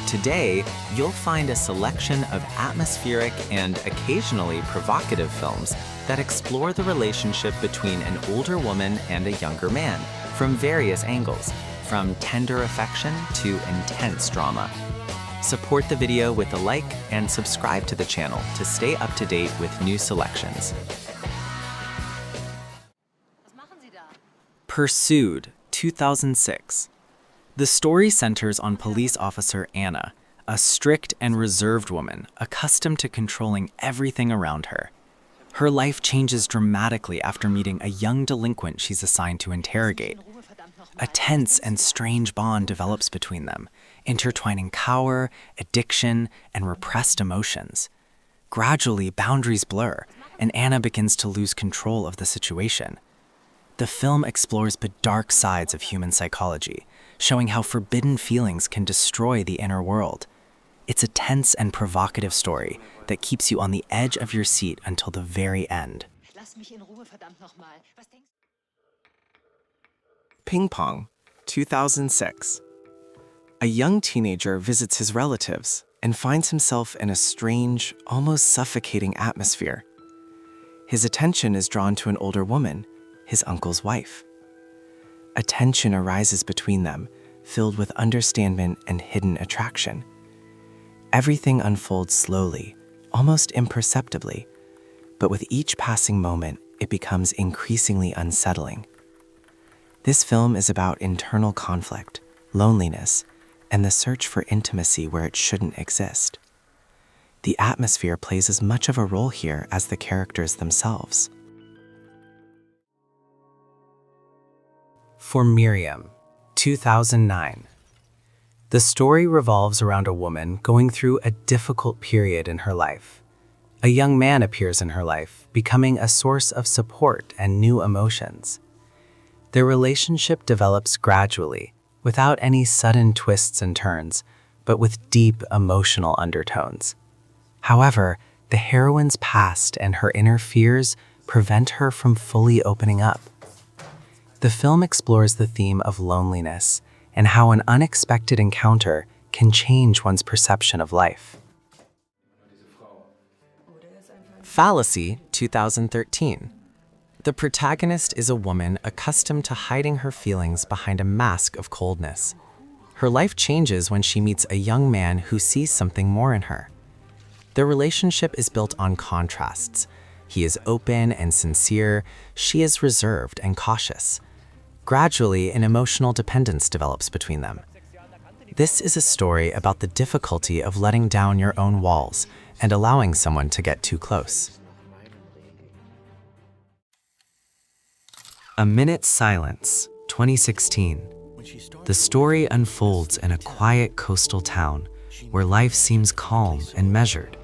Today, you'll find a selection of atmospheric and occasionally provocative films that explore the relationship between an older woman and a younger man from various angles, from tender affection to intense drama. Support the video with a like and subscribe to the channel to stay up to date with new selections. Pursued, 2006. The story centers on police officer Anna, a strict and reserved woman accustomed to controlling everything around her. Her life changes dramatically after meeting a young delinquent she's assigned to interrogate. A tense and strange bond develops between them, intertwining power, addiction, and repressed emotions. Gradually, boundaries blur, and Anna begins to lose control of the situation. The film explores the dark sides of human psychology, showing how forbidden feelings can destroy the inner world. It's a tense and provocative story that keeps you on the edge of your seat until the very end. Ping Pong, 2006. A young teenager visits his relatives and finds himself in a strange, almost suffocating atmosphere. His attention is drawn to an older woman, his uncle's wife. A tension arises between them, filled with understanding and hidden attraction. Everything unfolds slowly, almost imperceptibly, but with each passing moment, it becomes increasingly unsettling. This film is about internal conflict, loneliness, and the search for intimacy where it shouldn't exist. The atmosphere plays as much of a role here as the characters themselves. For Miriam, 2009. The story revolves around a woman going through a difficult period in her life. A young man appears in her life, becoming a source of support and new emotions. Their relationship develops gradually, without any sudden twists and turns, but with deep emotional undertones. However, the heroine's past and her inner fears prevent her from fully opening up. The film explores the theme of loneliness and how an unexpected encounter can change one's perception of life. Fallacy, 2013. The protagonist is a woman accustomed to hiding her feelings behind a mask of coldness. Her life changes when she meets a young man who sees something more in her. Their relationship is built on contrasts. He is open and sincere, she is reserved and cautious. Gradually, an emotional dependence develops between them. This is a story about the difficulty of letting down your own walls and allowing someone to get too close. A Minute's Silence, 2016. The story unfolds in a quiet coastal town where life seems calm and measured.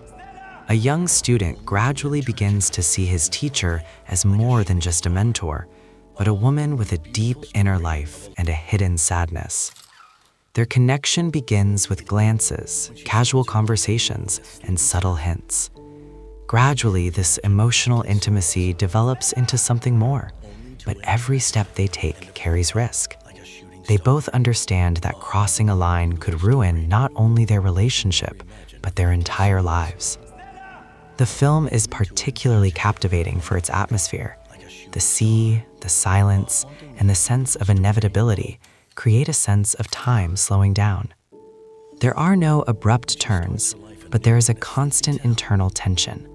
A young student gradually begins to see his teacher as more than just a mentor, but a woman with a deep inner life and a hidden sadness. Their connection begins with glances, casual conversations, and subtle hints. Gradually, this emotional intimacy develops into something more, but every step they take carries risk. They both understand that crossing a line could ruin not only their relationship, but their entire lives. The film is particularly captivating for its atmosphere. The sea, the silence, and the sense of inevitability create a sense of time slowing down. There are no abrupt turns, but there is a constant internal tension.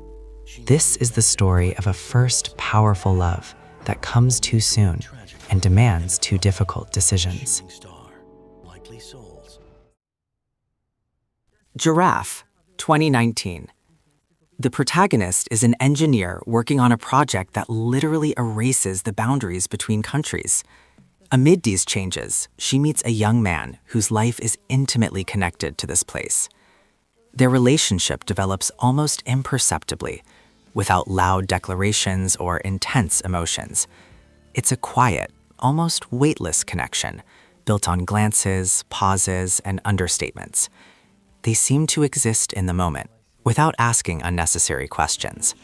This is the story of a first powerful love that comes too soon and demands too difficult decisions. Giraffe, 2019. The protagonist is an engineer working on a project that literally erases the boundaries between countries. Amid these changes, she meets a young man whose life is intimately connected to this place. Their relationship develops almost imperceptibly, without loud declarations or intense emotions. It's a quiet, almost weightless connection, built on glances, pauses, and understatements. They seem to exist in the moment, without asking unnecessary questions.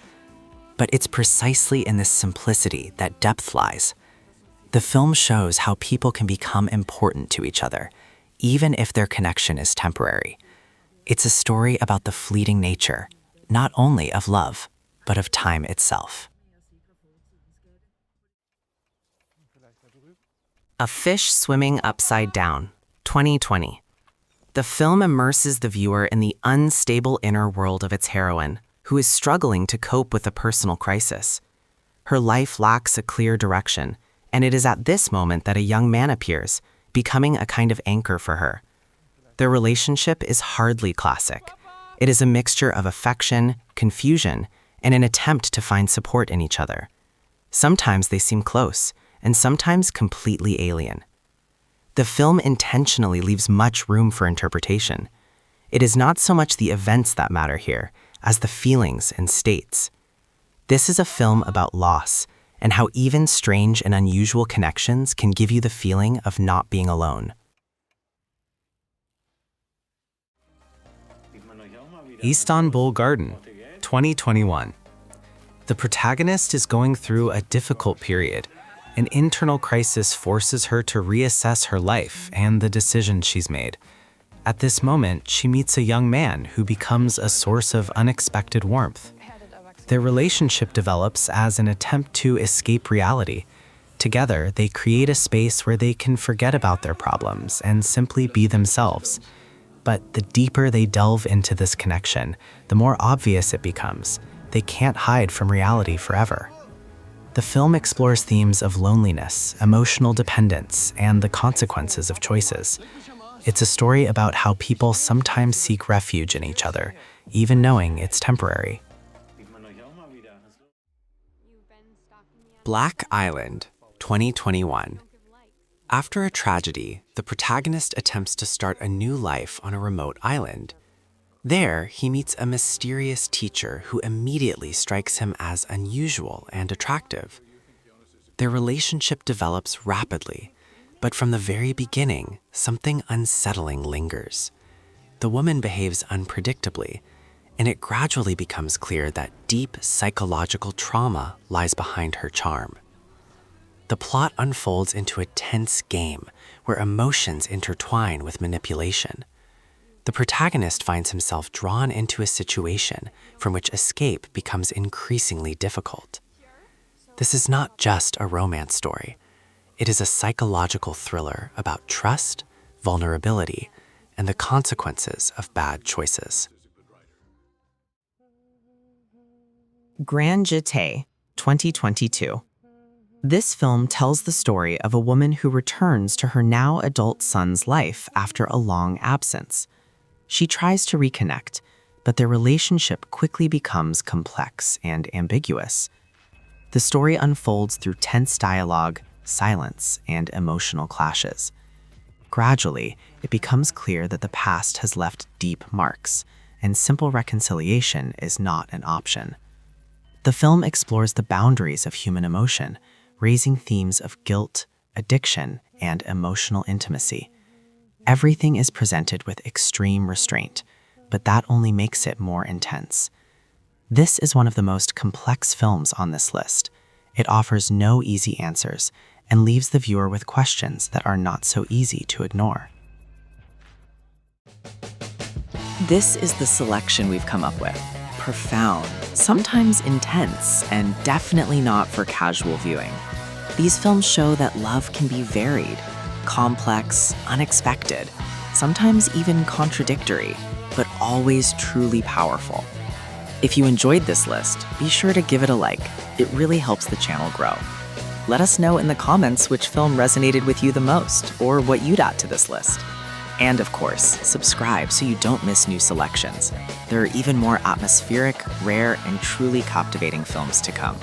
But it's precisely in this simplicity that depth lies. The film shows how people can become important to each other, even if their connection is temporary. It's a story about the fleeting nature, not only of love, but of time itself. A Fish Swimming Upside Down, 2020. The film immerses the viewer in the unstable inner world of its heroine, who is struggling to cope with a personal crisis. Her life lacks a clear direction, and it is at this moment that a young man appears, becoming a kind of anchor for her. Their relationship is hardly classic. It is a mixture of affection, confusion, and an attempt to find support in each other. Sometimes they seem close, and sometimes completely alien. The film intentionally leaves much room for interpretation. It is not so much the events that matter here, as the feelings and states. This is a film about loss, and how even strange and unusual connections can give you the feeling of not being alone. Istanbul Garden, 2021. The protagonist is going through a difficult period. An internal crisis forces her to reassess her life and the decisions she's made. At this moment, she meets a young man who becomes a source of unexpected warmth. Their relationship develops as an attempt to escape reality. Together, they create a space where they can forget about their problems and simply be themselves. But the deeper they delve into this connection, the more obvious it becomes. They can't hide from reality forever. The film explores themes of loneliness, emotional dependence, and the consequences of choices. It's a story about how people sometimes seek refuge in each other, even knowing it's temporary. Black Island, 2021. After a tragedy, the protagonist attempts to start a new life on a remote island. There, he meets a mysterious teacher who immediately strikes him as unusual and attractive. Their relationship develops rapidly, but from the very beginning, something unsettling lingers. The woman behaves unpredictably, and it gradually becomes clear that deep psychological trauma lies behind her charm. The plot unfolds into a tense game where emotions intertwine with manipulation. The protagonist finds himself drawn into a situation from which escape becomes increasingly difficult. This is not just a romance story. It is a psychological thriller about trust, vulnerability, and the consequences of bad choices. Grand Jeté, 2022. This film tells the story of a woman who returns to her now adult son's life after a long absence. She tries to reconnect, but their relationship quickly becomes complex and ambiguous. The story unfolds through tense dialogue, silence, and emotional clashes. Gradually, it becomes clear that the past has left deep marks, and simple reconciliation is not an option. The film explores the boundaries of human emotion, raising themes of guilt, addiction, and emotional intimacy. Everything is presented with extreme restraint, but that only makes it more intense. This is one of the most complex films on this list. It offers no easy answers and leaves the viewer with questions that are not so easy to ignore. This is the selection we've come up with. Profound, sometimes intense, and definitely not for casual viewing. These films show that love can be varied, complex, unexpected, sometimes even contradictory, but always truly powerful. If you enjoyed this list, be sure to give it a like. It really helps the channel grow. Let us know in the comments which film resonated with you the most, or what you'd add to this list. And of course, subscribe so you don't miss new selections. There are even more atmospheric, rare, and truly captivating films to come.